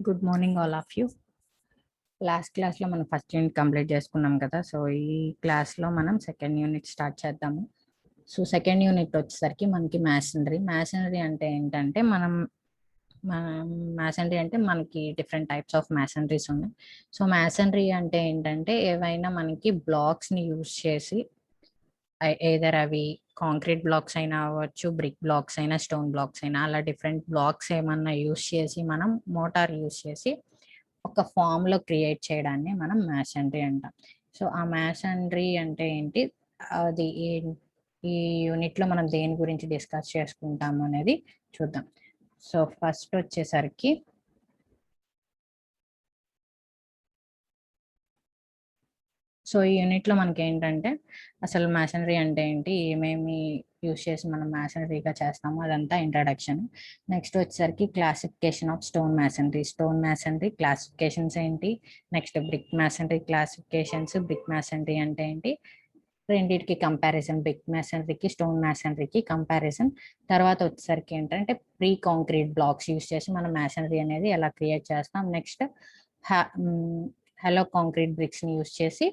Good morning all of you. Last క్లాస్లో మనం first unit complete చేసుకున్నాం కదా. సో ఈ క్లాస్లో మనం సెకండ్ యూనిట్ స్టార్ట్ చేద్దాము. సో సెకండ్ యూనిట్ వచ్చేసరికి మనకి మ్యాసనరీ అంటే ఏంటంటే మ్యాసనరీ అంటే మనకి డిఫరెంట్ టైప్స్ ఆఫ్ మ్యాసనరీస్ ఉన్నాయి. సో మ్యాసనరీ అంటే ఏంటంటే ఏవైనా మనకి బ్లాక్స్ని యూజ్ చేసి ఏదర్ అవి కాంక్రీట్ బ్లాక్స్ అయినా అవ్వచ్చు, బ్రిక్ బ్లాక్స్ అయినా, స్టోన్ బ్లాక్స్ అయినా, అలా డిఫరెంట్ బ్లాక్స్ ఏమన్నా యూజ్ చేసి మనం మోటార్ యూజ్ చేసి ఒక ఫామ్ లో క్రియేట్ చేయడాన్ని మనం మ్యాసనరీ అంటాం. సో ఆ మ్యాసనరీ అంటే ఏంటి, అది ఈ యూనిట్ లో మనం దేని గురించి డిస్కస్ చేసుకుంటాము అనేది చూద్దాం. సో ఫస్ట్ వచ్చేసరికి సో ఈ యూనిట్ లో మనకి ఏంటంటే అసలు మ్యాసనరీ అంటే ఏంటి, ఏమేమి యూజ్ చేసి మనం మ్యాసనరీగా చేస్తాము అదంతా ఇంట్రడక్షన్. నెక్స్ట్ వచ్చేసరికి classification of stone masonry classifications ఏంటి, next brick masonry classifications, brick masonry అంటే ఏంటి, రెండింటికి కంపారిజన్, బ్రిక్ మ్యాసనరీకి స్టోన్ మ్యాసనరీకి కంపారిజన్. తర్వాత వచ్చేసరికి ఏంటంటే ప్రీ కాంక్రీట్ బ్లాక్స్ యూజ్ చేసి మనం మ్యాసనరీ అనేది ఎలా క్రియేట్ చేస్తాం. నెక్స్ట్ హలో కాంక్రీట్ బ్రిక్స్ ని యూజ్ చేసి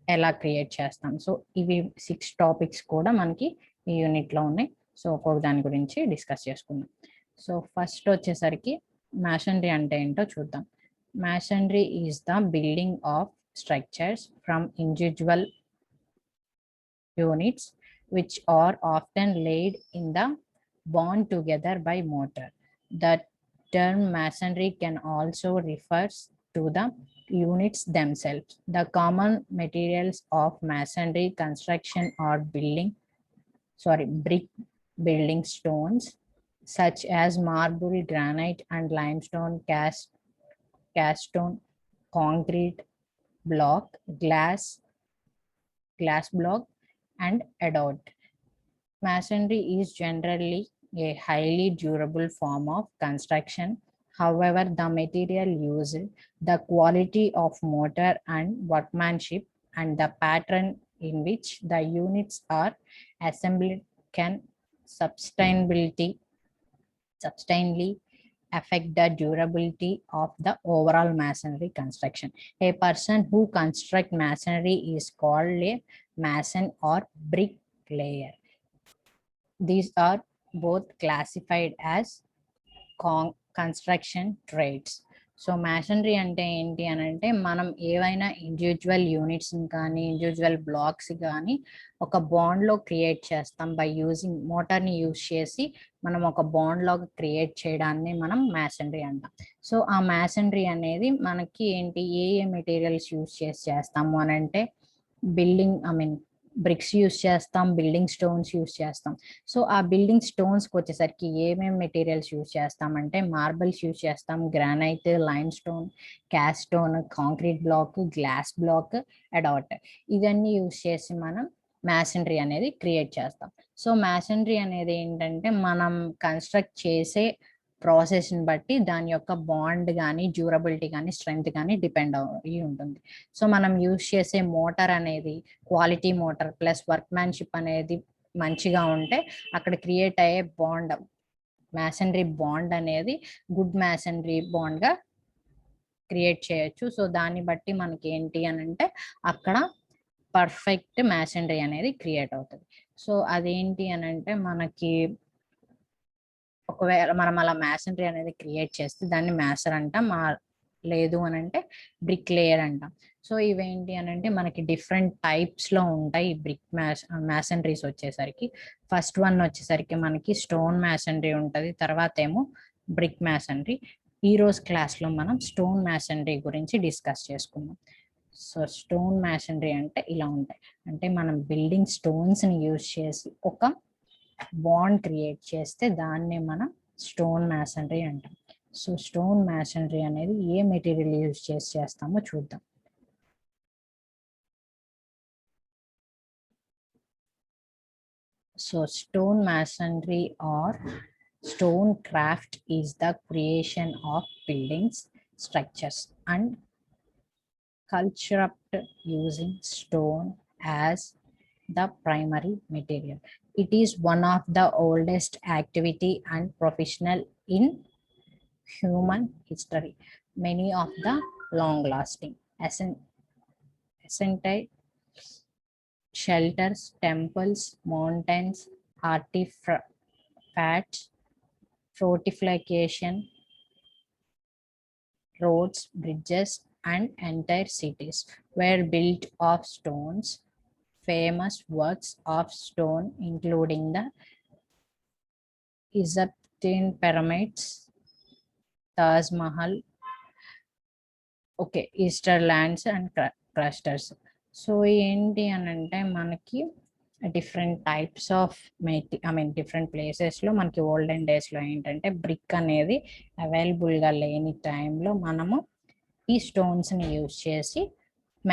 ఎలా క్రియేట్ చేస్తాం. సో ఇవి 6 టాపిక్స్ కూడా మనకి ఈ యూనిట్ లో ఉన్నాయి. సో ఒక్కొక్క దాని గురించి డిస్కస్ చేసుకుందాం. సో ఫస్ట్ వచ్చేసరికి మ్యాసనరీ అంటే ఏంటో చూద్దాం. Masonry is the building of structures from individual units which are often laid in the bond together by mortar. The term masonry can also refer to the units themselves. The common materials of masonry construction are brick building stones such as marble, granite and limestone, cast stone, concrete block, glass block and adult. Masonry is generally a highly durable form of construction. However, the material used, the quality of mortar and workmanship, and the pattern in which the units are assembled can substantially affect the durability of the overall masonry construction. A person who constructs masonry is called a mason or bricklayer. These are both classified as construction trades. So masonry అంటే ఏంటి అని అంటే మనం ఏవైనా individual units కానీ individual blocks కానీ ఒక bond లో క్రియేట్ చేస్తాం బై యూజింగ్ మోటార్ని యూజ్ చేసి మనం ఒక బాండ్ లో క్రియేట్ చేయడాన్ని మనం మ్యాసనరీ అంటాం. సో ఆ మ్యాసనరీ అనేది మనకి ఏంటి, ఏ మెటీరియల్స్ యూజ్ చేసి చేస్తాము అని అంటే బ్రిక్స్ యూజ్ చేస్తాం, బిల్డింగ్ స్టోన్స్ యూజ్ చేస్తాం. సో ఆ బిల్డింగ్ స్టోన్స్కి వచ్చేసరికి ఏమేమి మెటీరియల్స్ యూజ్ చేస్తామంటే మార్బల్స్ యూజ్ చేస్తాం, granite, limestone, cast stone, concrete block, glass block, అడాట్, ఇవన్నీ యూజ్ చేసి మనం మ్యాసనరీ అనేది క్రియేట్ చేస్తాం. సో మ్యాసనరీ అనేది ఏంటంటే మనం కన్స్ట్రక్ట్ చేసే ప్రాసెస్ని బట్టి దాని యొక్క బాండ్ కానీ డ్యూరబిలిటీ కానీ స్ట్రెంగ్త్ కానీ డిపెండ్ అయ్యి ఉంటుంది. సో మనం యూజ్ చేసే మోటార్ అనేది క్వాలిటీ మోటార్ ప్లస్ వర్క్మ్యాన్షిప్ అనేది మంచిగా ఉంటే అక్కడ క్రియేట్ అయ్యే బాండ్, మ్యాసనరీ బాండ్ అనేది గుడ్ మ్యాసనరీ బాండ్గా క్రియేట్ చేయొచ్చు. సో దాన్ని బట్టి మనకి ఏంటి అని అంటే అక్కడ పర్ఫెక్ట్ మ్యాసనరీ అనేది క్రియేట్ అవుతుంది. సో అదేంటి అని అంటే మనకి ఒకవేళ మనం అలా మ్యాసనరీ అనేది క్రియేట్ చేస్తే దాన్ని మ్యాసర్ అంటాం, లేదు అని అంటే బ్రిక్ లేయర్ అంటాం. సో ఇవేంటి అని అంటే మనకి డిఫరెంట్ టైప్స్ లో ఉంటాయి ఈ బ్రిక్ మ్యాసనరీస్ వచ్చేసరికి. ఫస్ట్ వన్ వచ్చేసరికి మనకి స్టోన్ మ్యాసనరీ ఉంటుంది, తర్వాత ఏమో బ్రిక్ మ్యాసనరీ. ఈ రోజు క్లాస్లో మనం స్టోన్ మ్యాసనరీ గురించి డిస్కస్ చేసుకుందాం. సో స్టోన్ మ్యాసనరీ అంటే ఇలా ఉంటాయి, అంటే మనం బిల్డింగ్ స్టోన్స్ని యూజ్ చేసి ఒక బాండ్ క్రియేట్ చేస్తే దాన్ని మనం స్టోన్ మ్యాసనరీ అంటాం. సో స్టోన్ మ్యాసనరీ అనేది ఏ మెటీరియల్ యూజ్ చేసి చేస్తామో చూద్దాం. So stone masonry are stone craft is the creation of buildings, structures and construct using stone as the primary material. It is one of the oldest activity and professional in human history. many of the long lasting essential shelters, temples, mountains, artifacts, fortification, roads, bridges, and entire cities were built of stones. Famous works of stone including the Egyptian pyramids, Taj Mahal, okay, Easter lands and clusters. So ఏంటి అని అంటే మనకి different types of different ప్లేసెస్లో మనకి olden డేస్లో ఏంటంటే brick అనేది అవైలబుల్గా లేని టైంలో మనము ఈ స్టోన్స్ని యూజ్ చేసి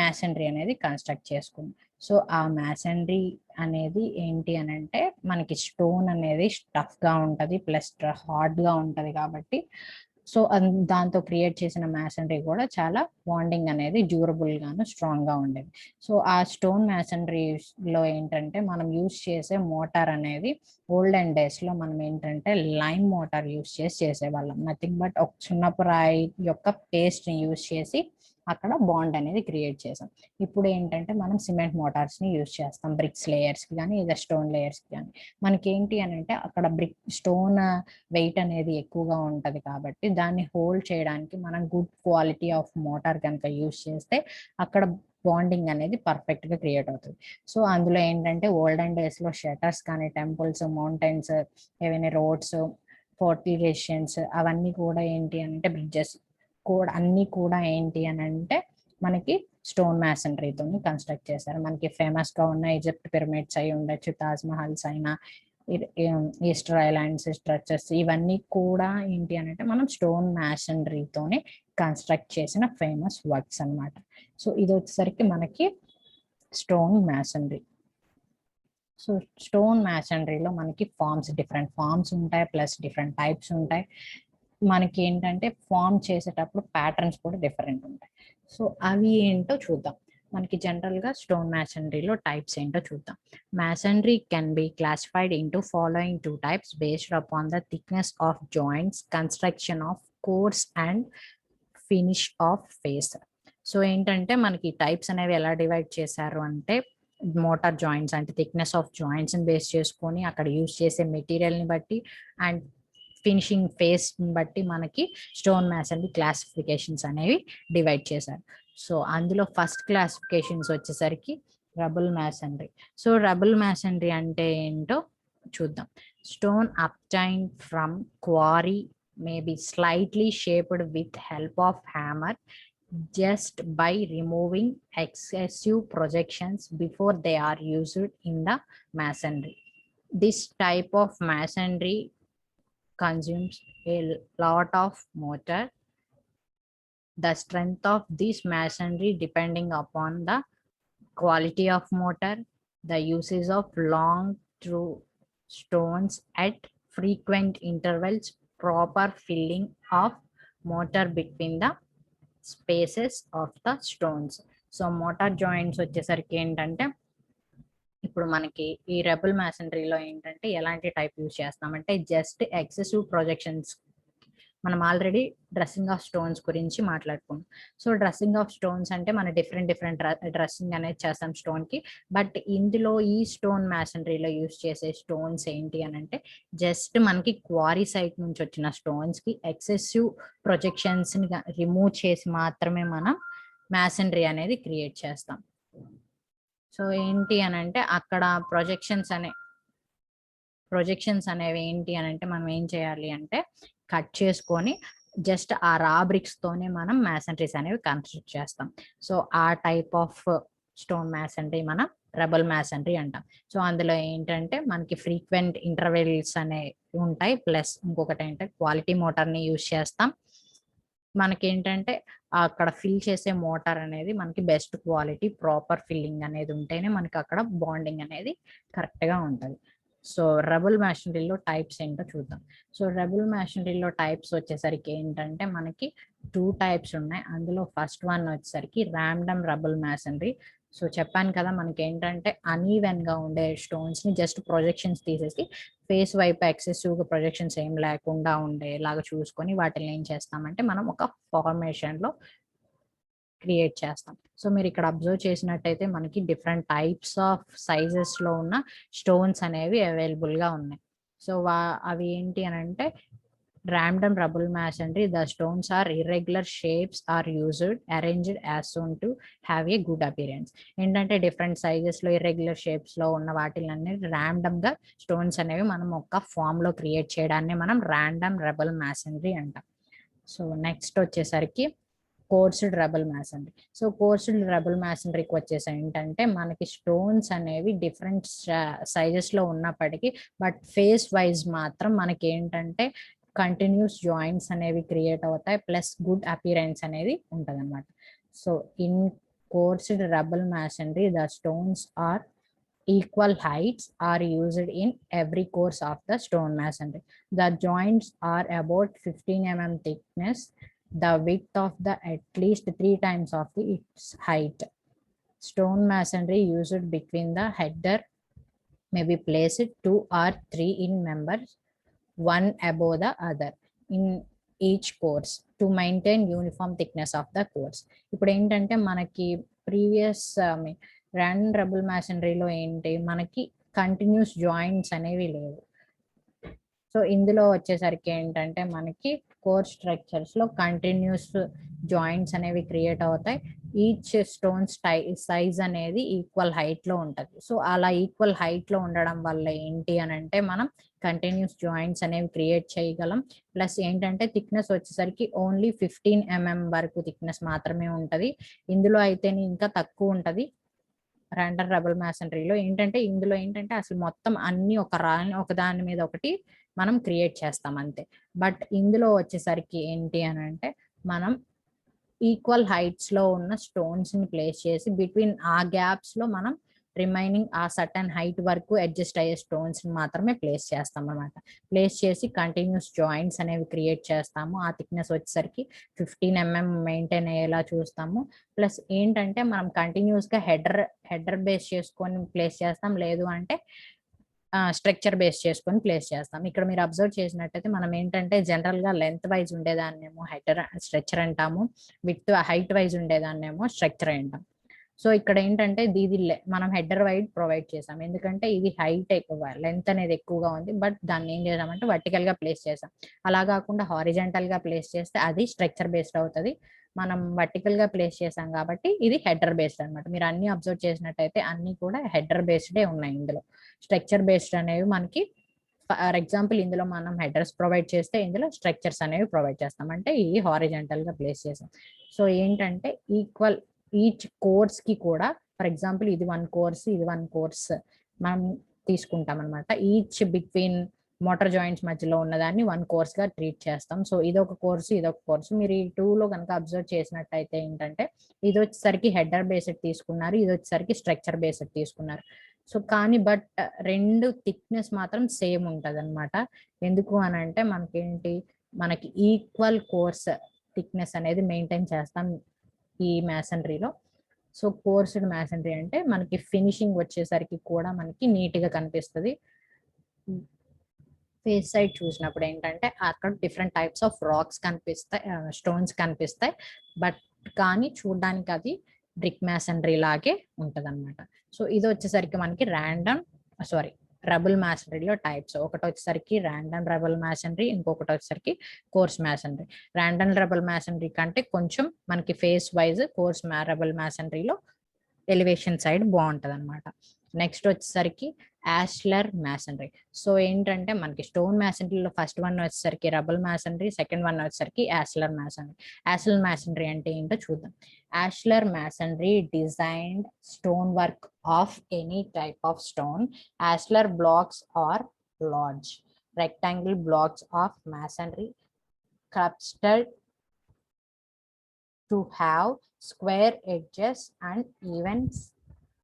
మ్యాసనరీ అనేది కన్స్ట్రక్ట్ చేసుకుంది. సో ఆ మ్యాసనరీ అనేది ఏంటి అని అంటే మనకి స్టోన్ అనేది టఫ్గా ఉంటుంది ప్లస్ హార్డ్గా ఉంటుంది కాబట్టి సో దాంతో క్రియేట్ చేసిన మ్యాసనరీ కూడా చాలా బాండింగ్ అనేది డ్యూరబుల్ గాను స్ట్రాంగ్ గా ఉండేది. సో ఆ స్టోన్ మ్యాసనరీలో ఏంటంటే మనం యూజ్ చేసే మోటార్ అనేది ఓల్డెన్ డేస్ లో మనం ఏంటంటే లైమ్ మోటార్ యూజ్ చేసేవాళ్ళం. నథింగ్ బట్ ఒక సున్నపు రాయి యొక్క పేస్ట్ ని యూజ్ చేసి అక్కడ బాండ్ అనేది క్రియేట్ చేసాం. ఇప్పుడు ఏంటంటే మనం సిమెంట్ మోటార్స్ ని యూజ్ చేస్తాం బ్రిక్స్ లేయర్స్ కి కానీ లేదా స్టోన్ లేయర్స్ కి కానీ. మనకి ఏంటి అని అంటే అక్కడ బ్రిక్ స్టోన్ వెయిట్ అనేది ఎక్కువగా ఉంటది కాబట్టి దాన్ని హోల్డ్ చేయడానికి మనం గుడ్ క్వాలిటీ ఆఫ్ మోటార్ కనుక యూజ్ చేస్తే అక్కడ బాండింగ్ అనేది పర్ఫెక్ట్ గా క్రియేట్ అవుతుంది. సో అందులో ఏంటంటే ఓల్డెన్ డేస్ లో షటర్స్ కానీ టెంపుల్స్, మౌంటైన్స్, ఏవైనా రోడ్స్, ఫోర్టిఫికేషన్స్ అవన్నీ కూడా ఏంటి అంటే బ్రిడ్జెస్ కూడా అన్ని కూడా ఏంటి అని అంటే మనకి స్టోన్ మ్యాసనరీతో కన్స్ట్రక్ట్ చేశారు. మనకి ఫేమస్ గా ఉన్న ఈజిప్ట్ పిరమిడ్స్ అయి ఉండొచ్చు, తాజ్ మహల్స్ అయినా, ఈస్టర్ ఐలాండ్స్ స్ట్రక్చర్స్ ఇవన్నీ కూడా ఏంటి అని అంటే మనం స్టోన్ మ్యాసనరీతోనే కన్స్ట్రక్ట్ చేసిన ఫేమస్ వర్క్స్ అన్నమాట. సో ఇది వచ్చేసరికి మనకి స్టోన్ మ్యాసనరీ. సో స్టోన్ మ్యాసనరీలో మనకి డిఫరెంట్ ఫార్మ్స్ ఉంటాయి ప్లస్ డిఫరెంట్ టైప్స్ ఉంటాయి. మనకి ఏంటంటే ఫామ్ చేసేటప్పుడు ప్యాటర్న్స్ కూడా డిఫరెంట్ ఉంటాయి. సో అవి ఏంటో చూద్దాం. మనకి జనరల్ గా స్టోన్ మ్యాసనరీలో టైప్స్ ఏంటో చూద్దాం. Masonry can be classified into following 2 types based upon the thickness of joints, construction of cores and finish of face. So ఏంటంటే మనకి టైప్స్ అనేవి ఎలా డివైడ్ చేశారు అంటే మోటార్ జాయింట్స్ అంటే థిక్నెస్ ఆఫ్ జాయింట్స్ ని బేస్ చేసుకొని అక్కడ యూజ్ చేసే మెటీరియల్ ని బట్టి అండ్ ఫినిషింగ్ ఫేస్ బట్టి మనకి స్టోన్ మ్యాసనరీ క్లాసిఫికేషన్స్ అనేవి డివైడ్ చేశారు. సో అందులో ఫస్ట్ క్లాసిఫికేషన్స్ వచ్చేసరికి rubble masonry. So rubble masonry అంటే ఏంటో చూద్దాం. Stone obtained from quarry may be slightly shaped with help of hammer just by removing excessive projections before they are used in the masonry. This type of masonry consumes a lot of mortar. The strength of this masonry depending upon the quality of mortar, the usage of long through stones at frequent intervals, proper filling of mortar between the spaces of the stones. So motor joints వచ్చేసరికి ఏంటంటే ఇప్పుడు మనకి ఈ rebel మ్యాసనరీలో ఏంటంటే ఎలాంటి type use చేస్తామంటే just excessive projections. మనం already dressing of stones గురించి మాట్లాడుకున్నాం. సో డ్రెస్సింగ్ ఆఫ్ స్టోన్స్ అంటే మనం డిఫరెంట్ డ్రెస్సింగ్ అనేది చేస్తాం స్టోన్ కి. బట్ ఇందులో ఈ స్టోన్ మ్యాసనరీలో యూజ్ చేసే స్టోన్స్ ఏంటి అని అంటే జస్ట్ మనకి క్వారీ సైట్ నుంచి వచ్చిన స్టోన్స్ కి ఎక్సెసివ్ ప్రొజెక్షన్స్ ని రిమూవ్ చేసి మాత్రమే మనం మ్యాసనరీ అనేది క్రియేట్ చేస్తాం. సో ఏంటి అని అంటే అక్కడ ప్రొజెక్షన్స్ అనేవి ఏంటి అని అంటే మనం ఏం చేయాలి అంటే కట్ చేసుకొని జస్ట్ ఆ రా బ్రిక్స్ తోనే మనం మ్యాసనరీస్ అనేవి కన్స్ట్రక్ట్ చేస్తాం. సో ఆ టైప్ ఆఫ్ స్టోన్ మ్యాసనరీ మనం రెబల్ మ్యాసనరీ అంటాం. సో అందులో ఏంటంటే మనకి ఫ్రీక్వెంట్ ఇంటర్వెల్స్ అనేవి ఉంటాయి ప్లస్ ఇంకొకటి ఏంటంటే క్వాలిటీ మోటార్ ని యూజ్ చేస్తాం. మనకి ఏంటంటే అక్కడ ఫిల్ చేసే మోటార్ అనేది మనకి బెస్ట్ క్వాలిటీ ప్రాపర్ ఫిల్లింగ్ అనేది ఉంటేనే మనకి అక్కడ బాండింగ్ అనేది కరెక్ట్ గా ఉంటుంది. సో రెబుల్ మ్యాషనరీలో టైప్స్ ఏంటో చూద్దాం. సో రెబుల్ మ్యాషనరీలో టైప్స్ వచ్చేసరికి ఏంటంటే మనకి 2 types ఉన్నాయి. అందులో ఫస్ట్ వన్ వచ్చేసరికి ర్యాండమ్ రెబుల్ మ్యాసనరీ. సో చెప్పాను కదా, మనకి ఏంటంటే అన్ఈవెన్ గా ఉండే స్టోన్స్ ని జస్ట్ ప్రొజెక్షన్స్ తీసేసి ఫేస్ వైపు ఎక్సెసివ్ గా ప్రొజెక్షన్స్ ఏం లేకుండా ఉండేలాగా చూసుకొని వాటిని ఏం చేస్తామంటే మనం ఒక ఫార్మేషన్ లో క్రియేట్ చేస్తాం. సో మీరు ఇక్కడ అబ్జర్వ్ చేసినట్టయితే మనకి డిఫరెంట్ టైప్స్ ఆఫ్ సైజెస్ లో ఉన్న స్టోన్స్ అనేవి అవైలబుల్ గా ఉన్నాయి. సో అవి ఏంటి అని అంటే random rubble masonry, the stones are irregular shapes are used arranged as soon to have a good appearance. ఏంటంటే డిఫరెంట్ సైజెస్ లో ఇర్రెగ్యులర్ షేప్స్ లో ఉన్న వాటిలన్నీ ర్యాండమ్ గా స్టోన్స్ అనేవి మనం ఒక ఫామ్ లో క్రియేట్ చేయడాన్ని మనం ర్యాండమ్ రబల్ మ్యాసనరీ అంటాం. సో నెక్స్ట్ వచ్చేసరికి కోర్స్డ్ రబల్ మ్యాసనరీ. సో కోర్స్డ్ రబల్ మ్యాసనరీకి వచ్చేసి ఏంటంటే మనకి స్టోన్స్ అనేవి డిఫరెంట్ సైజెస్ లో ఉన్నప్పటికీ బట్ ఫేస్ వైజ్ మాత్రం మనకి ఏంటంటే కంటిన్యూస్ జాయింట్స్ అనేవి క్రియేట్ అవుతాయి, ప్లస్ గుడ్ అపిరెన్స్ అనేది ఉంటుంది అనమాట. So in coursed rubble masonry the stones are equal heights are used in every course of the stone masonry. The joints are about 15 mm thickness, the width of the at least 3 times of its height. Stone masonry used between the header may be placed 2 or 3 in members, one above the other in each course to maintain uniform thickness of the course. ఇప్పుడు ఏంటంటే మనకి previous random rubble మ్యాసనరీలో ఏంటి మనకి continuous joints అనేవి లేవు. So ఇందులో వచ్చేసరికి ఏంటంటే మనకి కోర్ స్ట్రక్చర్స్ లో కంటిన్యూస్ జాయింట్స్ అనేవి క్రియేట్ అవుతాయి. ఈచ్ స్టోన్ సైజ్ అనేది ఈక్వల్ హైట్ లో ఉంటది. సో అలా ఈక్వల్ హైట్ లో ఉండడం వల్ల ఏంటి అని అంటే మనం కంటిన్యూస్ జాయింట్స్ అనేవి క్రియేట్ చేయగలం. ప్లస్ ఏంటంటే థిక్నెస్ వచ్చేసరికి ఓన్లీ 15 mm వరకు థిక్నెస్ మాత్రమే ఉంటది. ఇందులో అయితే ఇంకా తక్కువ ఉంటది. ర్యాండమ్ రబల్ మ్యాసనరీలో ఇందులో ఏంటంటే అసలు మొత్తం అన్ని ఒక దాని మీద ఒకటి మనం క్రియేట్ చేస్తాం అంతే. బట్ ఇందులో వచ్చేసరికి ఏంటి అని అంటే మనం ఈక్వల్ హైట్స్ లో ఉన్న స్టోన్స్ ని ప్లేస్ చేసి బిట్వీన్ ఆ గ్యాప్స్ లో మనం రిమైనింగ్ ఆ సర్టన్ హైట్ వరకు అడ్జస్ట్ అయ్యే స్టోన్స్ ని మాత్రమే ప్లేస్ చేస్తాం అనమాట. ప్లేస్ చేసి కంటిన్యూస్ జాయింట్స్ అనేవి క్రియేట్ చేస్తాము. ఆ థిక్నెస్ వచ్చేసరికి 15 mm మెయింటైన్ అయ్యేలా చూస్తాము. ప్లస్ ఏంటంటే మనం కంటిన్యూస్ గా హెడర్ బేస్ చేసుకొని ప్లేస్ చేస్తాం, లేదు అంటే స్ట్రక్చర్ బేస్ చేసుకొని ప్లేస్ చేస్తాం. ఇక్కడ మీరు అబ్జర్వ్ చేసినట్టయితే మనం ఏంటంటే జనరల్ గా లెంత్ వైజ్ ఉండేదాన్నేమో స్ట్రక్చర్ అంటాము, విత్ హైట్ వైజ్ ఉండేదాన్నేమో స్ట్రక్చర్ అంటాం. సో ఇక్కడ ఏంటంటే ఇది మనం హెడర్ వైడ్ ప్రొవైడ్ చేసాం, ఎందుకంటే ఇది హైట్ ఎక్కువ, లెంత్ అనేది ఎక్కువగా ఉంది. బట్ దాన్ని ఏం చేసామంటే వర్టికల్ గా ప్లేస్ చేసాం. అలా కాకుండా హారిజెంటల్ గా ప్లేస్ చేస్తే అది స్ట్రక్చర్ బేస్డ్ అవుతుంది. మనం వర్టికల్ గా ప్లేస్ చేసాం కాబట్టి ఇది హెడర్ బేస్డ్ అనమాట. మీరు అన్ని అబ్జర్వ్ చేసినట్టయితే అన్ని కూడా హెడర్ బేస్డే ఉన్నాయి. ఇందులో స్ట్రక్చర్ బేస్డ్ అనేవి మనకి ఫర్ ఎగ్జాంపుల్ ఇందులో మనం హెడర్స్ ప్రొవైడ్ చేస్తే ఇందులో స్ట్రక్చర్స్ అనేవి ప్రొవైడ్ చేస్తాం, అంటే ఇది హారిజెంటల్ గా ప్లేస్ చేసాం. సో ఏంటంటే ఈక్వల్ ఈచ్ కోర్స్ కి కూడా, ఫర్ ఎగ్జాంపుల్ ఇది 1 కోర్స్, ఇది 1 కోర్స్ మనం తీసుకుంటాం అనమాట. ఈచ్ బిట్వీన్ మోటార్ జాయింట్స్ మధ్యలో ఉన్నదాన్ని 1 కోర్స్ గా ట్రీట్ చేస్తాం. సో ఇదొక కోర్సు, ఇదొక కోర్సు. మీరు ఈ 2 లో కనుక అబ్జర్వ్ చేసినట్టయితే ఏంటంటే ఇది వచ్చేసరికి హెడర్ బేస్డ్ తీసుకున్నారు, ఇది వచ్చేసరికి స్ట్రక్చర్ బేస్డ్ తీసుకున్నారు. సో కానీ బట్ రెండు థిక్నెస్ మాత్రం సేమ్ ఉంటది అనమాట. ఎందుకు అని అంటే మనకి ఈక్వల్ కోర్స్ థిక్నెస్ అనేది మెయింటైన్ చేస్తాం ఈ మ్యాసనరీలో. సో కోర్స్డ్ మ్యాసనరీ అంటే మనకి ఫినిషింగ్ వచ్చేసరికి కూడా మనకి నీట్ గా కనిపిస్తుంది. ఫేస్ సైడ్ చూసినప్పుడు ఏంటంటే అక్కడ డిఫరెంట్ టైప్స్ ఆఫ్ రాక్స్ కనిపిస్తాయి, స్టోన్స్ కనిపిస్తాయి. బట్ కానీ చూడడానికి అది బ్రిక్ మ్యాసనరీ లాగే ఉంటది అనమాట. సో ఇది వచ్చేసరికి మనకి రబుల్ మ్యాసనరీలో టైప్స్. ఒకటి వచ్చేసరికి ర్యాండమ్ రబుల్ మ్యాసనరీ, ఇంకొకటి వచ్చేసరికి course masonry. Random rubble masonry కంటే కొంచెం మనకి ఫేస్ వైజ్ కోర్స్ రబుల్ మ్యాసనరీలో ఎలివేషన్ సైడ్ బాగుంటది అనమాట. నెక్స్ట్ వచ్చేసరికి యాష్లర్ మ్యాసనరీ. సో ఏంటంటే మనకి స్టోన్ మ్యాసనరీలో ఫస్ట్ వన్ వచ్చేసరికి రబుల్ మ్యాసనరీ, సెకండ్ వన్ వచ్చేసరికి యాష్లర్ మ్యాసనరీ. యాష్లర్ మ్యాసనరీ అంటే ఏంటో చూద్దాం. Ashlar masonry designed stone work of any type of stone. Ashlar blocks are large rectangle blocks of masonry clustered to have square edges and even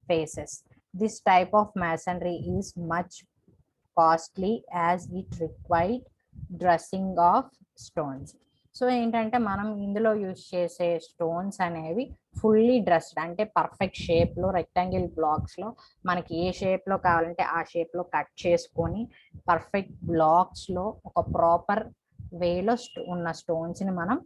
faces. This type of masonry is much costly as it required dressing of stones. So ఏంటంటే మనం ఇందులో use చేసే stones అనేవి fully dressed, అంటే perfect షేప్లో rectangle బ్లాక్స్లో మనకి ఏ షేప్లో కావాలంటే ఆ షేప్లో కట్ చేసుకొని పర్ఫెక్ట్ బ్లాక్స్లో ఒక ప్రాపర్ వేలో ఉన్న స్టోన్స్ని మనం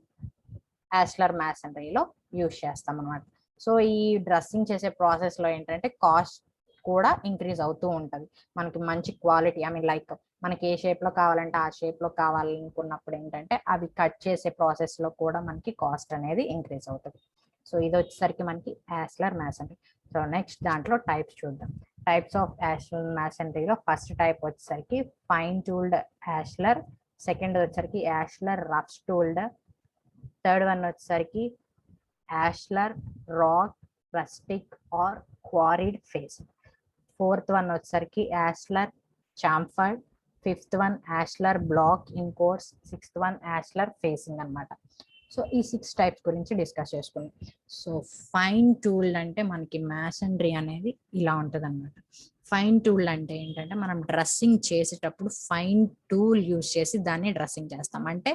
యాస్లర్ మ్యాసనరీలో యూజ్ చేస్తాం అనమాట. సో ఈ డ్రెస్సింగ్ చేసే ప్రాసెస్లో ఏంటంటే కాస్ట్ కూడా ఇంక్రీజ్ అవుతూ ఉంటుంది. మనకి మంచి క్వాలిటీ, ఐ మీన్ లైక్ మనకి ఏ షేప్లో కావాలంటే ఆ షేప్లో కావాలనుకున్నప్పుడు ఏంటంటే అవి కట్ చేసే ప్రాసెస్లో కూడా మనకి కాస్ట్ అనేది ఇంక్రీజ్ అవుతుంది. సో ఇది వచ్చేసరికి మనకి యాస్లర్ మ్యాసనరీ. సో నెక్స్ట్ దాంట్లో టైప్స్ చూద్దాం. టైప్స్ ఆఫ్ యాస్లర్ మ్యాసనరీలో ఫస్ట్ టైప్ వచ్చేసరికి ఫైన్ టూల్డ్ యాస్లర్, సెకండ్ వచ్చేసరికి ashlar rough tooled, third one వచ్చేసరికి ashlar rock rustic or quarried face, fourth one వచ్చేసరికి ashlar chamfered, fifth one ashlar block in course, sixth one ashlar facing అనమాట. So ఈ 6 types గురించి discuss చేసుకుందాం. So fine tool అంటే మనకి masonry అనేది ఇలా ఉంటుంది అనమాట. ఫైన్ టూల్ అంటే ఏంటంటే మనం డ్రెస్సింగ్ చేసేటప్పుడు ఫైన్ టూల్ యూజ్ చేసి దాన్ని డ్రెస్సింగ్ చేస్తాం, అంటే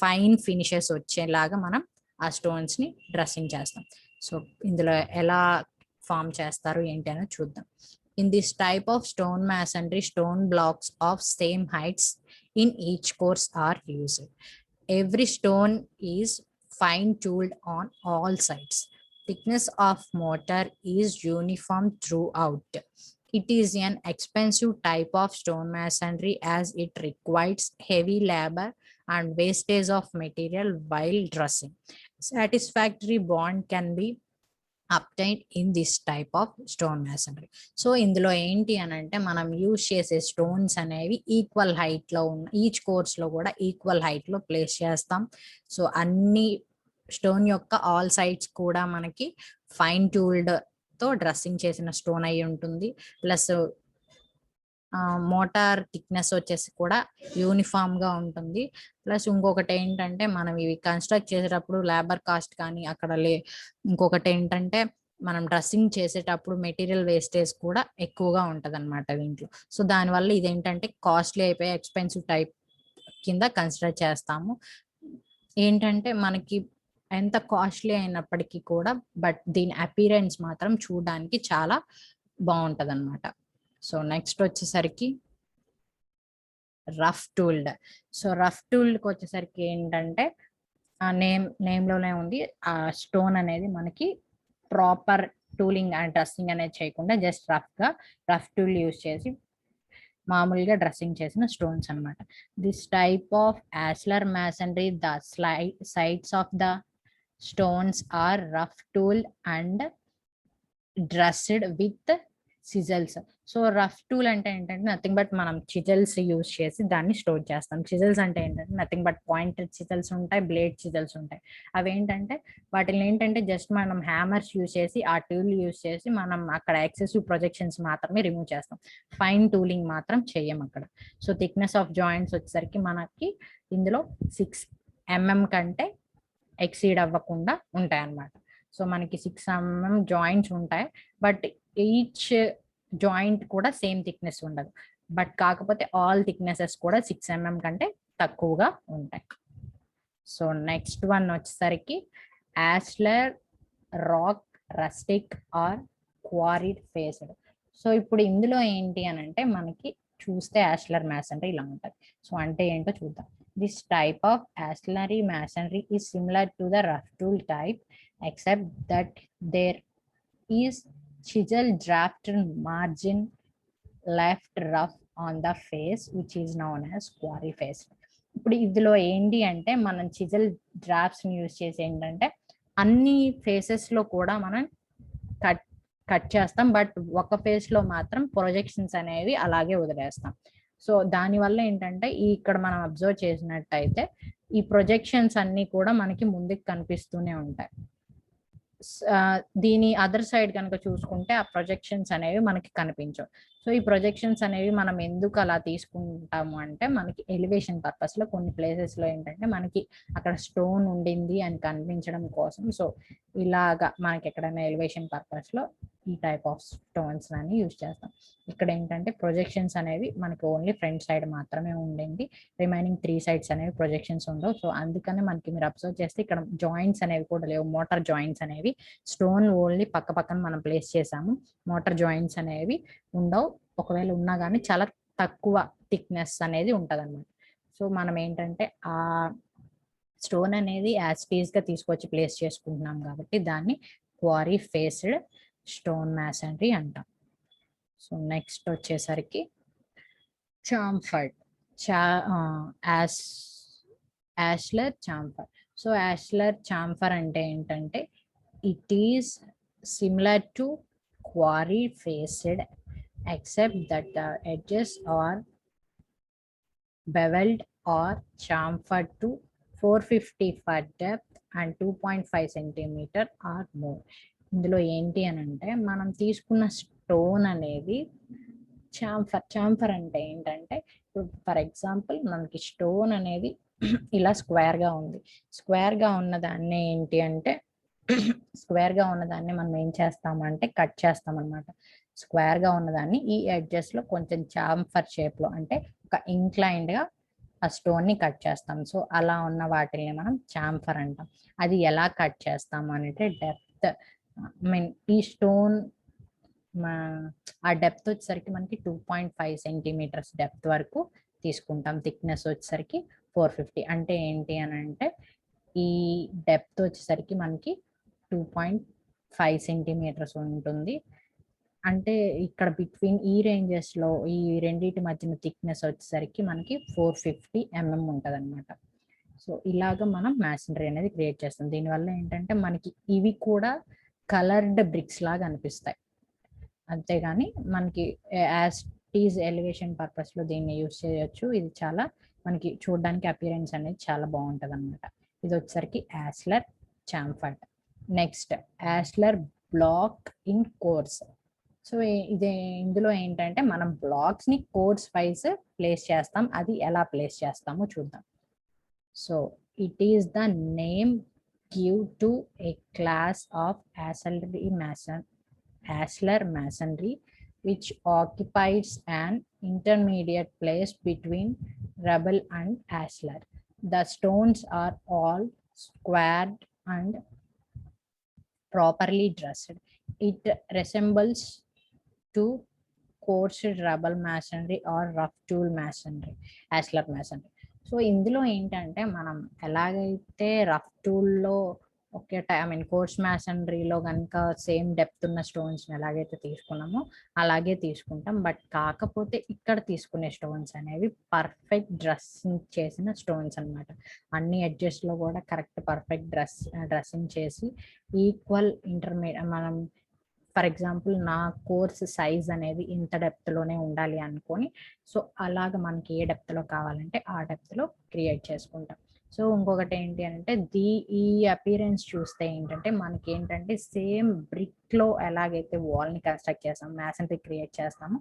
ఫైన్ ఫినిషెస్ వచ్చేలాగా మనం ఆ స్టోన్స్ని డ్రెస్సింగ్ చేస్తాం. సో ఇందులో ఎలా ఫామ్ చేస్తారు ఏంటి అనేది చూద్దాం. In this type of stone masonry, stone blocks of same heights in each course are used. Every stone is fine tooled on all sides. Thickness of mortar is uniform throughout. It is an expensive type of stone masonry as it requires heavy labor and wastage of material while dressing. Satisfactory bond can be obtained in this type of stone masonry. So ఇందులో ఏంటి అని అంటే మనం use చేసే stones అనేవి equal హైట్లో ఉన్న each కోర్స్లో కూడా ఈక్వల్ హైట్లో ప్లేస్ చేస్తాం. సో అన్ని స్టోన్ యొక్క ఆల్ సైడ్స్ కూడా మనకి ఫైన్ టూల్డ్తో డ్రెస్సింగ్ చేసిన స్టోన్ అయి ఉంటుంది. ప్లస్ మోటార్ థిక్నెస్ వచ్చేసి కూడా యూనిఫామ్ గా ఉంటుంది. ప్లస్ ఇంకొకటి ఏంటంటే మనం ఇవి కన్స్ట్రక్ట్ చేసేటప్పుడు లేబర్ కాస్ట్ కానీ అక్కడ ఇంకొకటి ఏంటంటే మనం డ్రెస్సింగ్ చేసేటప్పుడు మెటీరియల్ వేస్టేజ్ కూడా ఎక్కువగా ఉంటుంది అనమాట దీంట్లో. సో దానివల్ల ఇదేంటంటే కాస్ట్లీ అయిపోయి ఎక్స్పెన్సివ్ టైప్ కింద కన్సిడర్ చేస్తాము. ఏంటంటే మనకి ఎంత కాస్ట్లీ అయినప్పటికీ కూడా బట్ దీని అపీరెన్స్ మాత్రం చూడడానికి చాలా బాగుంటది అనమాట. సో నెక్స్ట్ వచ్చేసరికి రఫ్ టూల్డ్. సో రఫ్ టూల్డ్కి వచ్చేసరికి ఏంటంటే ఆ నేమ్లోనే ఉంది, ఆ స్టోన్ అనేది మనకి ప్రాపర్ టూలింగ్ అండ్ డ్రెస్సింగ్ అనేది చేయకుండా జస్ట్ రఫ్ టూల్ యూజ్ చేసి మామూలుగా డ్రెస్సింగ్ చేసిన స్టోన్స్ అనమాట. This type of ashlar masonry the sides of the stones are rough tool and dressed with chisels. So rough tool అంటే ఏంటంటే నథింగ్ బట్ మనం చిజల్స్ use చేసి దాన్ని స్టోర్ చేస్తాం. చిజల్స్ అంటే ఏంటంటే నథింగ్ బట్ పాయింటెడ్ చిజల్స్ ఉంటాయి, బ్లేడ్ చిజల్స్ ఉంటాయి. అవి ఏంటంటే వాటిని ఏంటంటే జస్ట్ మనం హ్యామర్స్ యూజ్ చేసి ఆ టూల్ యూజ్ చేసి మనం అక్కడ ఎక్సెసివ్ ప్రొజెక్షన్స్ మాత్రమే రిమూవ్ చేస్తాం, ఫైన్ టూలింగ్ మాత్రం చెయ్యం అక్కడ. సో థిక్నెస్ ఆఫ్ జాయింట్స్ వచ్చేసరికి మనకి ఇందులో 6 mm కంటే ఎక్సీడ్ అవ్వకుండా ఉంటాయి అన్నమాట. సో మనకి 6 mm జాయింట్స్ ఉంటాయి, బట్ ఈచ్ జాయింట్ కూడా సేమ్ థిక్నెస్ ఉండదు, బట్ కాకపోతే ఆల్ థిక్నెసెస్ కూడా 6 mm కంటే తక్కువగా ఉంటాయి. సో నెక్స్ట్ వన్ వచ్చేసరికి ashlar rock rustic or quarried faced. So ఇప్పుడు ఇందులో ఏంటి అని అంటే మనకి చూస్తే యాస్లర్ మ్యాసనరీ ఇలా ఉంటుంది. సో అంటే ఏంటో చూద్దాం. This type of ashlar masonry is similar to the rough tool type except that there is chisel drafted margin left rough on the face which is known as quarry face. ఇప్పుడు ఇందులో ఏంటి అంటే మనం chisel drafts use చేసి ఏంటంటే అన్ని faces లో కూడా మనం కట్ చేస్తాం, బట్ ఒక ఫేస్ లో మాత్రం ప్రొజెక్షన్స్ అనేవి అలాగే వదిలేస్తాం. సో దానివల్ల ఏంటంటే ఇక్కడ మనం అబ్జర్వ్ చేసినట్టయితే ఈ ప్రొజెక్షన్స్ అన్ని కూడా మనకి ముందుకు కనిపిస్తూనే ఉంటాయి. దీని అదర్ సైడ్ కనుక చూసుకుంటే ఆ ప్రొజెక్షన్స్ అనేవి మనకి కనిపించవు. సో ఈ ప్రొజెక్షన్స్ అనేవి మనం ఎందుకు అలా తీసుకుంటాము అంటే మనకి ఎలివేషన్ పర్పస్ లో కొన్ని ప్లేసెస్ లో ఏంటంటే మనకి అక్కడ స్టోన్ ఉండింది అని కనిపించడం కోసం. సో ఇలాగా మనకి ఎక్కడైనా ఎలివేషన్ పర్పస్ లో ఈ టైప్ ఆఫ్ స్టోన్స్ అని యూజ్ చేస్తాం. ఇక్కడ ఏంటంటే ప్రొజెక్షన్స్ అనేవి మనకి ఓన్లీ ఫ్రంట్ సైడ్ మాత్రమే ఉండింది, రిమైనింగ్ 3 సైడ్స్ అనేవి ప్రొజెక్షన్స్ ఉండవు. సో అందుకనే మనకి మీరు అబ్జర్వ్ చేస్తే ఇక్కడ జాయింట్స్ అనేవి కూడా లేవు, మోటార్ జాయింట్స్ అనేవి. స్టోన్ ఓన్లీ పక్క పక్కన మనం ప్లేస్ చేసాము, మోటార్ జాయింట్స్ అనేవి ఉండవు. ఒకవేళ ఉన్నా కానీ చాలా తక్కువ థిక్నెస్ అనేది ఉంటుంది అనమాట. సో మనం ఏంటంటే ఆ స్టోన్ అనేది యాజ్ టీజ్ గా తీసుకొచ్చి ప్లేస్ చేసుకుంటున్నాం కాబట్టి దాన్ని క్వారీ ఫేస్డ్ స్టోన్ మ్యాసనరీ అంటాం. సో నెక్స్ట్ వచ్చేసరికి చాంఫర్డ్, యాష్లర్ చాంఫర్. సో యాష్లర్ చాంఫర్ అంటే ఏంటంటే it is similar to quarry faced except that the edges are beveled or chamfered to 450 for depth and 2.5 centimeter or more. ఇందులో ఏంటి అని అంటే మనం తీసుకున్న స్టోన్ అనేది చాంఫర్ అంటే ఏంటంటే ఇప్పుడు ఫర్ ఎగ్జాంపుల్ మనకి స్టోన్ అనేది ఇలా స్క్వేర్గా ఉంది, స్క్వేర్గా ఉన్నదాన్ని ఏంటి అంటే స్క్వేర్గా ఉన్నదాన్ని మనం ఏం చేస్తామంటే కట్ చేస్తాం అనమాట. స్క్వేర్గా ఉన్నదాన్ని ఈ ఎడ్జెస్లో కొంచెం చాంఫర్ షేప్లో అంటే ఒక ఇంక్లైన్డ్గా ఆ స్టోన్ని కట్ చేస్తాం. సో అలా ఉన్న వాటిని మనం చాంఫర్ అంటాం. అది ఎలా కట్ చేస్తాము అంటే డెప్త్, ఈ స్టోన్ ఆ డెప్త్ వచ్చేసరికి మనకి 2.5 సెంటీమీటర్స్ డెప్త్ వరకు తీసుకుంటాం. థిక్నెస్ వచ్చేసరికి 450. అంటే ఏంటి అని అంటే ఈ డెప్త్ వచ్చేసరికి మనకి 2.5 సెంటీమీటర్స్ ఉంటుంది. అంటే ఇక్కడ బిట్వీన్ ఈ రేంజెస్లో ఈ రెండింటి మధ్యన థిక్నెస్ వచ్చేసరికి మనకి 450 mm ఉంటుంది అనమాట. సో ఇలాగ మనం మ్యాసనరీ అనేది క్రియేట్ చేస్తాం. దీనివల్ల ఏంటంటే మనకి ఇవి కూడా కలర్డ్ బ్రిక్స్ లాగా అనిపిస్తాయి, అంతేగాని మనకి యాజ్ టీజ్ ఎలివేషన్ పర్పస్లో దీన్ని యూజ్ చేయొచ్చు. ఇది చాలా మనకి చూడడానికి అపియరెన్స్ అనేది చాలా బాగుంటుంది అనమాట. ఇది వచ్చేసరికి ashlar chamfered. Next ashlar block in course. So ఇది ఇందులో ఏంటంటే మనం బ్లాక్స్ ని కోర్స్ వైజ్ ప్లేస్ చేస్తాం. అది ఎలా ప్లేస్ చేస్తామో చూద్దాం. So it is the name give to a class of ashlar masonry which occupies an intermediate place between rubble and ashlar. The stones are all squared and properly dressed. It resembles to coarse rubble masonry or rough tool masonry, ashlar masonry. So ఇందులో ఏంటంటే మనం ఎలాగైతే rough టూల్లో ఒకే course మ్యాసనరీలో కనుక same depth ఉన్న stones ఎలాగైతే తీసుకున్నామో అలాగే తీసుకుంటాం. బట్ కాకపోతే ఇక్కడ తీసుకునే స్టోన్స్ అనేవి పర్ఫెక్ట్ డ్రెస్సింగ్ చేసిన స్టోన్స్ అనమాట. అన్ని ఎడ్జెస్లో కూడా కరెక్ట్ పర్ఫెక్ట్ డ్రెస్సింగ్ చేసి ఈక్వల్ ఇంటర్మీడియట్ మనం ఫర్ ఎగ్జాంపుల్ నా కోర్స్ సైజ్ అనేది ఇంత డెప్త్లోనే ఉండాలి అనుకొని సో అలాగ మనకి ఏ డెప్త్లో కావాలంటే ఆ డెప్త్లో క్రియేట్ చేసుకుంటాం. సో ఇంకొకటి ఏంటి అంటే ఈ అపియరెన్స్ చూస్తే ఏంటంటే మనకి ఏంటంటే సేమ్ బ్రిక్లో ఎలాగైతే వాల్ని కన్స్ట్రక్ట్ చేస్తాం, మ్యాసనరీ క్రియేట్ చేస్తామో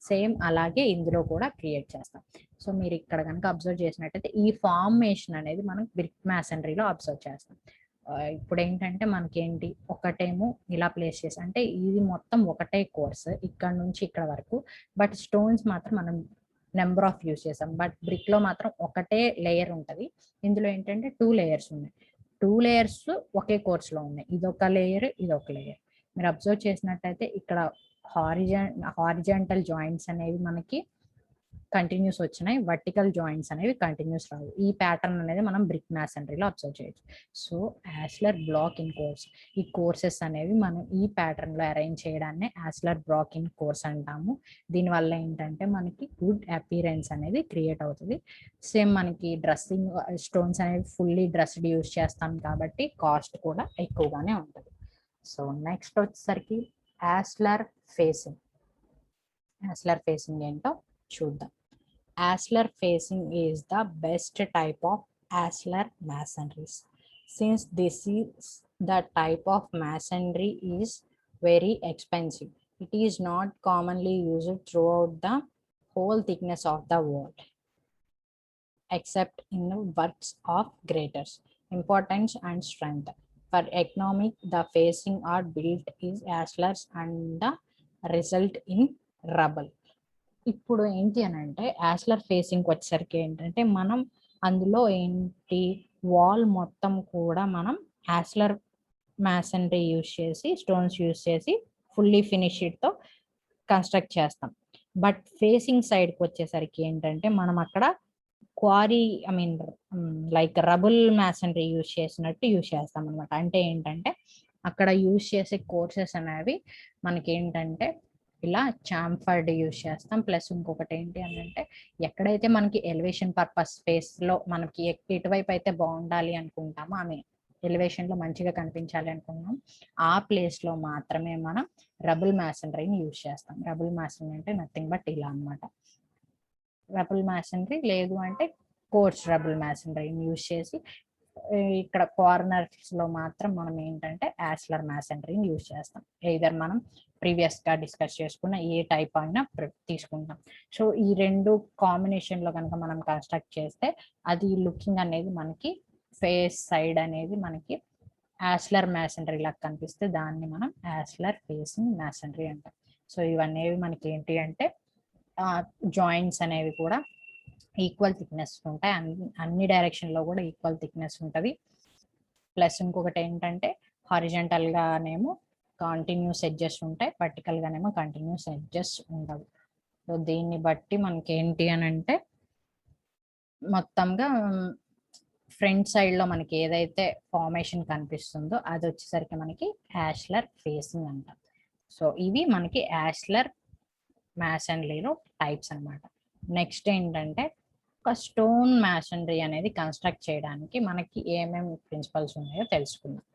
సేమ్ అలాగే ఇందులో కూడా క్రియేట్ చేస్తాం. సో మీరు ఇక్కడ కనుక అబ్జర్వ్ చేసినట్టయితే ఈ ఫార్మేషన్ అనేది మనం బ్రిక్ మ్యాసనరీలో అబ్జర్వ్ చేస్తాం. ఇప్పుడు ఏంటంటే మనకేంటి ఒకటేమో ఇలా ప్లేస్ చేసి అంటే ఇది మొత్తం ఒకటే కోర్స్ ఇక్కడ నుంచి ఇక్కడ వరకు, బట్ స్టోన్స్ మాత్రం మనం నెంబర్ ఆఫ్ యూజ్ చేసాం. బట్ బ్రిక్ లో మాత్రం ఒకటే లేయర్ ఉంటుంది. ఇందులో ఏంటంటే 2 లేయర్స్ ఉన్నాయి. 2 లేయర్స్ ఒకే కోర్స్ లో ఉన్నాయి. ఇదొక లేయర్, ఇదొక లేయర్. మీరు అబ్జర్వ్ చేసినట్టయితే ఇక్కడ హారిజాంటల్ జాయింట్స్ అనేవి మనకి కంటిన్యూస్ వచ్చినాయి, వర్టికల్ జాయింట్స్ అనేవి కంటిన్యూస్ రావు. ఈ ప్యాటర్న్ అనేది మనం బ్రిక్ మ్యాసనరీలో అబ్జర్వ్ చేయొచ్చు. సో యాష్లర్ బ్లాక్ ఇన్ కోర్స్, ఈ కోర్సెస్ అనేవి మనం ఈ ప్యాటర్న్లో అరేంజ్ చేయడాన్ని యాష్లర్ బ్లాక్ ఇన్ కోర్స్ అంటాము. దీనివల్ల ఏంటంటే మనకి గుడ్ అపీరెన్స్ అనేది క్రియేట్ అవుతుంది. సేమ్ మనకి డ్రెస్సింగ్ స్టోన్స్ అనేవి ఫుల్లీ డ్రెస్డ్ యూజ్ చేస్తాం కాబట్టి కాస్ట్ కూడా ఎక్కువగానే ఉంటుంది. సో నెక్స్ట్ వచ్చేసరికి యాష్లర్ ఫేసింగ్. యాష్లర్ ఫేసింగ్ ఏంటో చూద్దాం. Ashlar facing is the best type of ashlar masonries. Since this is the type of masonry is very expensive, it is not commonly used throughout the whole thickness of the wall, except in the works of greater importance and strength. For economic, the facing are built is ashlars and the result in rubble. ఇప్పుడు ఏంటి అని అంటే యాస్లర్ facing వచ్చేసరికి ఏంటంటే మనం అందులో ఏంటి wall మొత్తం కూడా మనం యాస్లర్ మ్యాసనరీ యూజ్ చేసి స్టోన్స్ యూజ్ చేసి ఫుల్లీ ఫినిష్డ్తో కన్స్ట్రక్ట్ చేస్తాం. బట్ ఫేసింగ్ సైడ్కి వచ్చేసరికి ఏంటంటే మనం అక్కడ quarry like rubble masonry use చేసినట్టు యూజ్ చేస్తాం అనమాట. అంటే ఏంటంటే అక్కడ యూజ్ చేసే కోర్సెస్ అనేవి మనకి ఏంటంటే ఇలా చాంఫర్డ్ యూజ్ చేస్తాం. ప్లస్ ఇంకొకటి ఏంటి అని అంటే ఎక్కడైతే మనకి ఎలివేషన్ పర్పస్ స్పేస్లో మనకి ఎటువైపు అయితే బాగుండాలి అనుకుంటామో ఎలివేషన్లో మంచిగా కనిపించాలి అనుకున్నాం ఆ ప్లేస్లో మాత్రమే మనం రబుల్ మ్యాసనరీని యూజ్ చేస్తాం. రబుల్ మ్యాసనరీ అంటే నథింగ్ బట్ ఇలా అనమాట. రబుల్ మ్యాసనరీ లేదు అంటే కోర్స్ రబుల్ మ్యాసనరీని యూజ్ చేసి ఇక్కడ కార్నర్స్ లో మాత్రం మనం ఏంటంటే యాస్లర్ మ్యాసనరీని యూజ్ చేస్తాం. ఎయిదర్ మనం ప్రీవియస్ గా డిస్కస్ చేసుకున్న ఏ టైప్ అయినా తీసుకుంటాం. సో ఈ రెండు కాంబినేషన్ లో కనుక మనం కన్స్ట్రక్ట్ చేస్తే అది లుకింగ్ అనేది మనకి ఫేస్ సైడ్ అనేది మనకి యాస్లర్ మ్యాసనరీ లాగా కనిపిస్తే దాన్ని మనం యాస్లర్ ఫేసింగ్ మ్యాసనరీ అంటాం. సో ఇవన్నీ మనకి ఏంటి అంటే జాయింట్స్ అనేవి కూడా ఈక్వల్ థిక్నెస్ ఉంటాయి. అన్ని డైరెక్షన్ లో కూడా ఈక్వల్ థిక్నెస్ ఉంటుంది. ప్లస్ ఇంకొకటి ఏంటంటే హారిజంటల్ గానేమో కంటిన్యూస్ ఎడ్జెస్ ఉంటాయి, వర్టికల్ గానేమో కంటిన్యూస్ ఎడ్జెస్ ఉండవు. సో దీన్ని బట్టి మనకి ఏంటి అని అంటే మొత్తంగా ఫ్రంట్ సైడ్ లో మనకి ఏదైతే ఫార్మేషన్ కనిపిస్తుందో అది వచ్చేసరికి మనకి యాస్లర్ ఫేసింగ్ అంటాం. సో ఇవి మనకి యాస్లర్ మ్యాసనరీలో టైప్స్ అన్నమాట. నెక్స్ట్ ఏంటంటే ఒక స్టోన్ మ్యాసనరీ అనేది కన్స్ట్రక్ట్ చేయడానికి మనకి ఏమేమి ప్రిన్సిపల్స్ ఉన్నాయో తెలుసుకుందాం.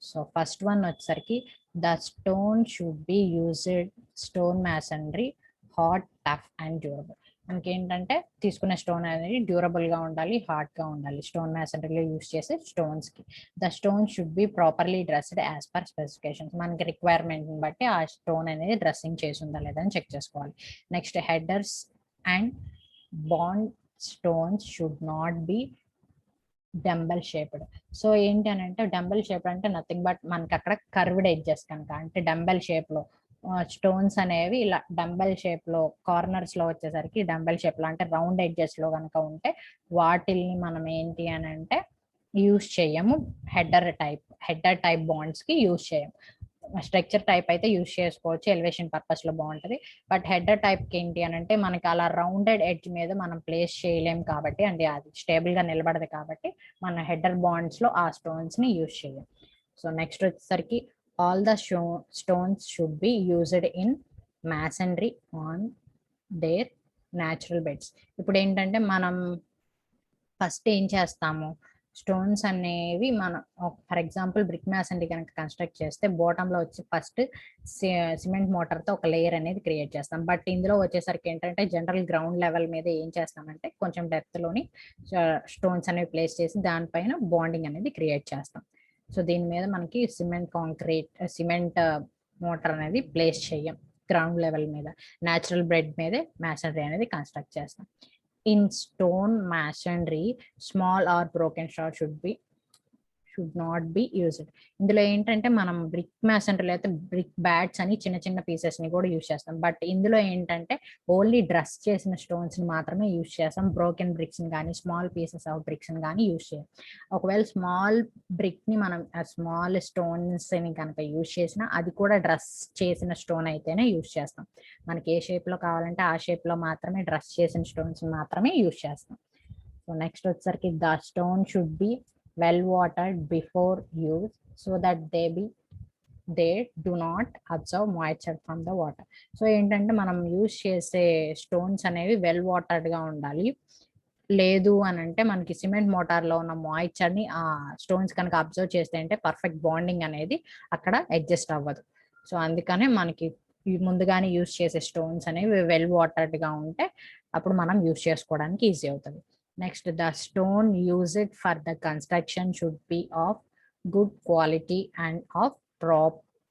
సో ఫస్ట్ వన్ వచ్చేసరికి the stone should be used stone masonry hot, tough and durable. మనకి ఏంటంటే తీసుకునే స్టోన్ అనేది డ్యూరబుల్ గా ఉండాలి, హార్డ్ గా ఉండాలి. స్టోన్ మ్యాసనరీలో యూజ్ చేసే స్టోన్స్ కి the stone should B properly dressed as per specifications. మనకి రిక్వైర్మెంట్ బట్టి ఆ స్టోన్ అనేది డ్రెస్సింగ్ చేసి ఉందా లేదని చెక్ చేసుకోవాలి. Next headers and bond stones should not B dumbbell shaped. So ఏంటి అని అంటే డంబెల్ షేప్ అంటే నథింగ్ బట్ మనకి అక్కడ కర్వ్డ్ ఎడ్జెస్ కనుక అంటే డంబెల్ షేప్ లో స్టోన్స్ అనేవి ఇలా డంబెల్ షేప్ లో కార్నర్స్ లో వచ్చేసరికి డంబెల్ షేప్ లో అంటే రౌండ్ ఎడ్జెస్ లో కనుక ఉంటే వాటిల్ని మనం ఏంటి అని అంటే యూజ్ చేయము. హెడర్ టైప్ బాండ్స్ కి యూజ్ చేయము. స్ట్రక్చర్ టైప్ అయితే యూజ్ చేసుకోవచ్చు, ఎలివేషన్ పర్పస్ లో బాగుంటది. బట్ హెడర్ టైప్ కి ఏంటి అని అంటే మనకి అలా రౌండెడ్ ఎడ్జ్ మీద మనం ప్లేస్ చేయలేం కాబట్టి అంటే అది స్టేబుల్ గా నిలబడదు కాబట్టి మన హెడర్ బాండ్స్ లో ఆ స్టోన్స్ ని యూజ్ చేయం. సో నెక్స్ట్ వచ్చేసరికి all the stones should be used in masonry on their natural beds. ఇప్పుడు ఏంటంటే మనం ఫస్ట్ ఏం చేస్తాము, స్టోన్స్ అనేవి మనం ఫర్ ఎగ్జాంపుల్ బ్రిక్ మ్యాసనరీ కనుక కన్స్ట్రక్ట్ చేస్తే బాటమ్ లో వచ్చి ఫస్ట్ సిమెంట్ మోటార్ తో ఒక లేయర్ అనేది క్రియేట్ చేస్తాం. బట్ ఇందులో వచ్చేసరికి ఏంటంటే జనరల్ గ్రౌండ్ లెవెల్ మీద ఏం చేస్తామంటే కొంచెం డెప్త్ లోని స్టోన్స్ అనేవి ప్లేస్ చేసి దానిపైన బాండింగ్ అనేది క్రియేట్ చేస్తాం. సో దీని మీద మనకి సిమెంట్ మోటార్ అనేది ప్లేస్ చేయం. గ్రౌండ్ లెవెల్ మీద న్యాచురల్ బెడ్ మీదే మ్యాసనరీ అనేది కన్స్ట్రక్ట్ చేస్తాం. In stone masonry small or broken star should not be used. ఇందులో ఏంటంటే మనం బ్రిక్ మ్యాసనరీలో అయితే బ్రిక్ బ్యాట్స్ అని చిన్న చిన్న పీసెస్ ని కూడా యూజ్ చేస్తాం. బట్ ఇందులో ఏంటంటే ఓన్లీ డ్రెస్ చేసిన స్టోన్స్ ని మాత్రమే యూజ్ చేస్తాం. బ్రోకెన్ బ్రిక్స్ ని కానీ స్మాల్ పీసెస్ ఆఫ్ బ్రిక్స్ ని కానీ యూజ్ చేయం. ఒకవేళ స్మాల్ బ్రిక్ ని మనం స్మాల్ స్టోన్స్ ని కనుక యూజ్ చేసినా అది కూడా డ్రెస్ చేసిన స్టోన్ అయితేనే యూజ్ చేస్తాం. మనకి ఏ షేప్ లో కావాలంటే ఆ షేప్ లో మాత్రమే డ్రెస్ చేసిన స్టోన్స్ మాత్రమే యూజ్ చేస్తాం. సో నెక్స్ట్ వచ్చేసరికి the stone should B well watered before use so that they do not absorb moisture from the water. So ఏంటంటే మనం యూజ్ చేసే స్టోన్స్ అనేవి వెల్ వాటర్డ్ గా ఉండాలి. లేదు అని అంటే మనకి సిమెంట్ మోటార్ లో ఉన్న మాయిశ్చర్ ని ఆ స్టోన్స్ కనుక అబ్జర్వ్ చేస్తే అంటే పర్ఫెక్ట్ బాండింగ్ అనేది అక్కడ అడ్జస్ట్ అవ్వదు. సో అందుకనే మనకి ముందుగానే యూజ్ చేసే స్టోన్స్ అనేవి వెల్ వాటర్డ్ గా ఉంటే అప్పుడు మనం యూజ్ చేసుకోవడానికి ఈజీ అవుతుంది. Next, the stone used for the construction should be of good quality and of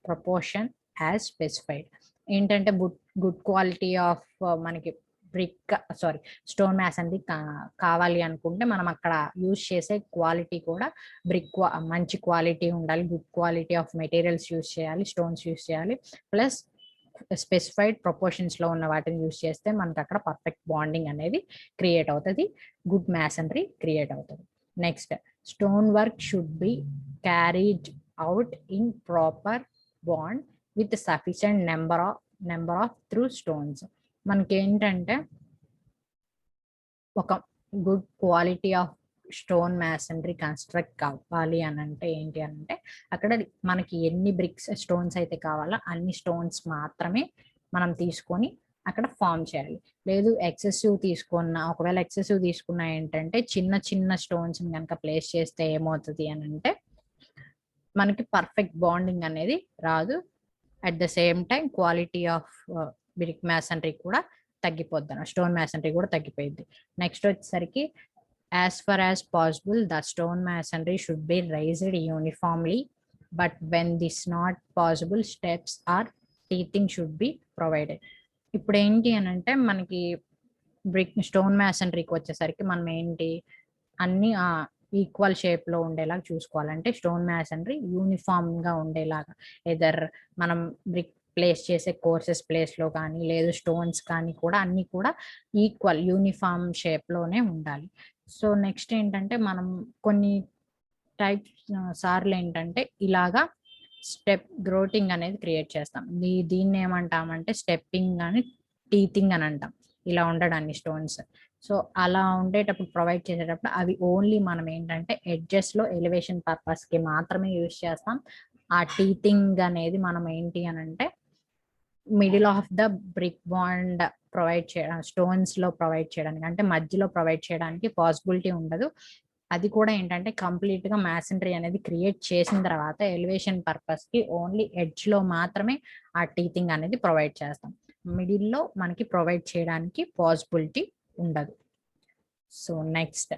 proportion as specified. ఏంటంటే గుడ్ క్వాలిటీ ఆఫ్ మనకి స్టోన్ మ్యాసన్రీ కావాలి అనుకుంటే మనం అక్కడ యూజ్ చేసే క్వాలిటీ కూడా మంచి క్వాలిటీ ఉండాలి, good quality of materials use చేయాలి, స్టోన్స్ యూజ్ చేయాలి, ప్లస్ స్పెసిఫైడ్ ప్రపోర్షన్స్ లో ఉన్న వాటిని యూజ్ చేస్తే మనకి అక్కడ పర్ఫెక్ట్ బాండింగ్ అనేది క్రియేట్ అవుతుంది, గుడ్ మ్యాసనరీ క్రియేట్ అవుతుంది. Next, stone work should be carried out in proper bond with sufficient number of through stones. మనకి ఏంటంటే ఒక good quality of stone masonry construct కావాలి అని అంటే ఏంటి అని అంటే అక్కడ మనకి ఎన్ని బ్రిక్స్ స్టోన్స్ అయితే కావాలో అన్ని స్టోన్స్ మాత్రమే మనం తీసుకొని అక్కడ ఫామ్ చేయాలి. లేదు ఒకవేళ ఎక్సెసివ్ తీసుకున్నా ఏంటంటే చిన్న చిన్న స్టోన్స్ కనుక ప్లేస్ చేస్తే ఏమవుతుంది అని అంటే మనకి పర్ఫెక్ట్ బాండింగ్ అనేది రాదు. At the same time quality of brick masonry కూడా తగ్గిపోద్ది, స్టోన్ మ్యాసనరీ కూడా తగ్గిపోయింది. నెక్స్ట్ వచ్చేసరికి as far as possible the stone masonry should be raised uniformly, but when this not possible steps or teething should be provided. ఇప్పుడు ఏంటి అని అంటే మనకి స్టోన్ మ్యాసనరీకి వచ్చేసరికి మనం ఏంటి అన్ని ఈక్వల్ షేప్ లో ఉండేలాగా చూసుకోవాలంటే స్టోన్ మ్యాసనరీ యూనిఫామ్ గా ఉండేలాగా ఎదర్ మనం బ్రిక్ ప్లేస్ చేసే కోర్సెస్ ప్లేస్ లో కానీ లేదు స్టోన్స్ కానీ కూడా అన్ని కూడా ఈక్వల్ యూనిఫామ్ షేప్ లోనే ఉండాలి. సో నెక్స్ట్ ఏంటంటే మనం కొన్ని టైప్స్ సార్లు ఏంటంటే ఇలాగా స్టెప్ గ్రోటింగ్ అనేది క్రియేట్ చేస్తాం. దీన్ని ఏమంటామంటే స్టెప్పింగ్ అని టీతింగ్ అని అంటాం, ఇలా ఉండడాన్ని స్టోన్స్. సో అలా ఉండేటప్పుడు ప్రొవైడ్ చేసేటప్పుడు అవి ఓన్లీ మనం ఏంటంటే ఎడ్జెస్ లో ఎలివేషన్ పర్పస్ కి మాత్రమే యూజ్ చేస్తాం. ఆ టీతింగ్ అనేది మనం ఏంటి అని అంటే middle of the brick bond provide చేయడం, స్టోన్స్ లో ప్రొవైడ్ చేయడానికి అంటే మధ్యలో ప్రొవైడ్ చేయడానికి పాసిబిలిటీ ఉండదు. అది కూడా ఏంటంటే కంప్లీట్ గా మ్యాసనరీ అనేది క్రియేట్ చేసిన తర్వాత ఎలివేషన్ పర్పస్ కి ఓన్లీ ఎడ్జ్ లో మాత్రమే ఆ టీతింగ్ అనేది ప్రొవైడ్ చేస్తాం, మిడిల్ లో మనకి ప్రొవైడ్ చేయడానికి పాసిబిలిటీ ఉండదు. So next,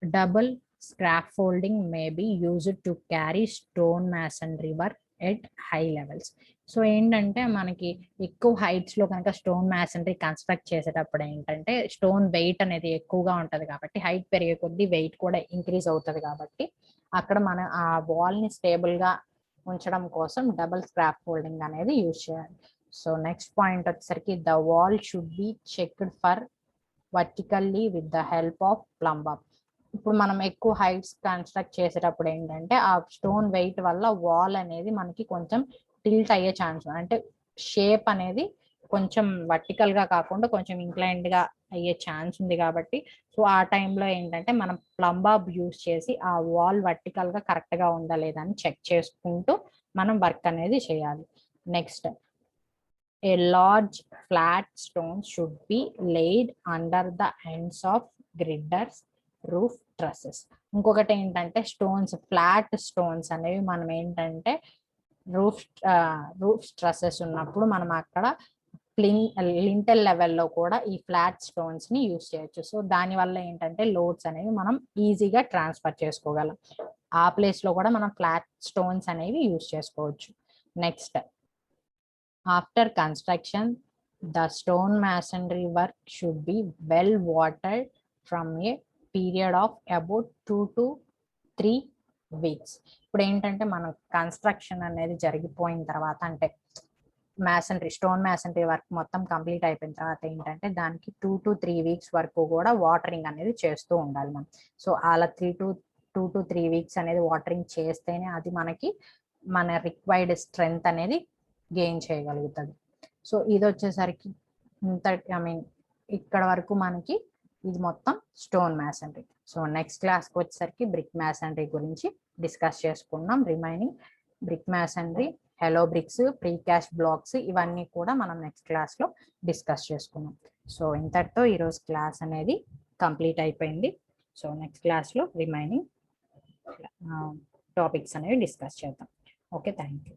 double scaffolding may be used to carry stone masonry work at high levels. So ఏంటంటే మనకి ఎక్కువ హైట్స్ లో కనుక స్టోన్ మ్యాసనరీ కన్స్ట్రక్ట్ చేసేటప్పుడు ఏంటంటే స్టోన్ వెయిట్ అనేది ఎక్కువగా ఉంటది కాబట్టి హైట్ పెరిగే కొద్దీ వెయిట్ కూడా ఇంక్రీజ్ అవుతుంది కాబట్టి అక్కడ మనం ఆ వాల్ ని స్టేబుల్ గా ఉంచడం కోసం డబుల్ స్క్రాప్ ఫోల్డింగ్ అనేది యూజ్ చేయాలి. సో నెక్స్ట్ పాయింట్ వచ్చేసరికి the wall should be checked for vertically with the help of plumb. ఇప్పుడు మనం ఎక్కువ హైట్స్ కన్స్ట్రక్ట్ చేసేటప్పుడు ఏంటంటే ఆ స్టోన్ వెయిట్ వల్ల వాల్ అనేది మనకి కొంచెం టిల్ట్ అయ్యే ఛాన్స్, అంటే షేప్ అనేది కొంచెం వర్టికల్ గా కాకుండా కొంచెం ఇంక్లైన్డ్ గా అయ్యే ఛాన్స్ ఉంది కాబట్టి సో ఆ టైంలో ఏంటంటే మనం ప్లంబాబ్ యూజ్ చేసి ఆ వాల్ వర్టికల్ గా కరెక్ట్ గా ఉందా లేదా అని చెక్ చేసుకుంటూ మనం వర్క్ అనేది చేయాలి. Next, a large flat stone should be laid under the ends of girders roof trusses. ఇంకొకటి ఏంటంటే ఫ్లాట్ స్టోన్స్ అనేవి మనం ఏంటంటే రూఫ్ ట్రస్సెస్ ఉన్నప్పుడు మనం అక్కడ లింటెల్ లెవెల్లో కూడా ఈ ఫ్లాట్ స్టోన్స్ ని యూజ్ చేయొచ్చు. సో దానివల్ల ఏంటంటే లోడ్స్ అనేవి మనం ఈజీగా ట్రాన్స్ఫర్ చేసుకోగలం, ఆ ప్లేస్ లో కూడా మనం ఫ్లాట్ స్టోన్స్ అనేవి యూజ్ చేసుకోవచ్చు. Next, after construction the stone masonry work should be well watered from a period of about 2 to 3 weeks. ఇప్పుడు ఏంటంటే మనం కన్స్ట్రక్షన్ అనేది జరిగిపోయిన తర్వాత అంటే స్టోన్ మ్యాసనరీ వర్క్ మొత్తం కంప్లీట్ అయిపోయిన తర్వాత ఏంటంటే దానికి 2 to 3 weeks వరకు కూడా వాటరింగ్ అనేది చేస్తూ ఉండాలి మనం. సో అలా 2 to 3 weeks అనేది వాటరింగ్ చేస్తేనే అది మనకి మన రిక్వైర్డ్ స్ట్రెంగ్త్ అనేది గెయిన్ చేయగలుగుతుంది. సో ఇది వచ్చేసరికి ఇక్కడ వరకు మనకి ఇది మొత్తం స్టోన్ మ్యాసనరీ. సో నెక్స్ట్ క్లాస్కి వచ్చేసరికి బ్రిక్ మ్యాసనరీ గురించి డిస్కస్ చేసుకున్నాం. Remaining brick masonry, hollow bricks, precast blocks ఇవన్నీ కూడా మనం నెక్స్ట్ క్లాస్లో డిస్కస్ చేసుకున్నాం. సో ఇంతటితో ఈరోజు క్లాస్ అనేది కంప్లీట్ అయిపోయింది. సో నెక్స్ట్ క్లాస్లో రిమైనింగ్ టాపిక్స్ అనేవి డిస్కస్ చేద్దాం. Okay, thank you.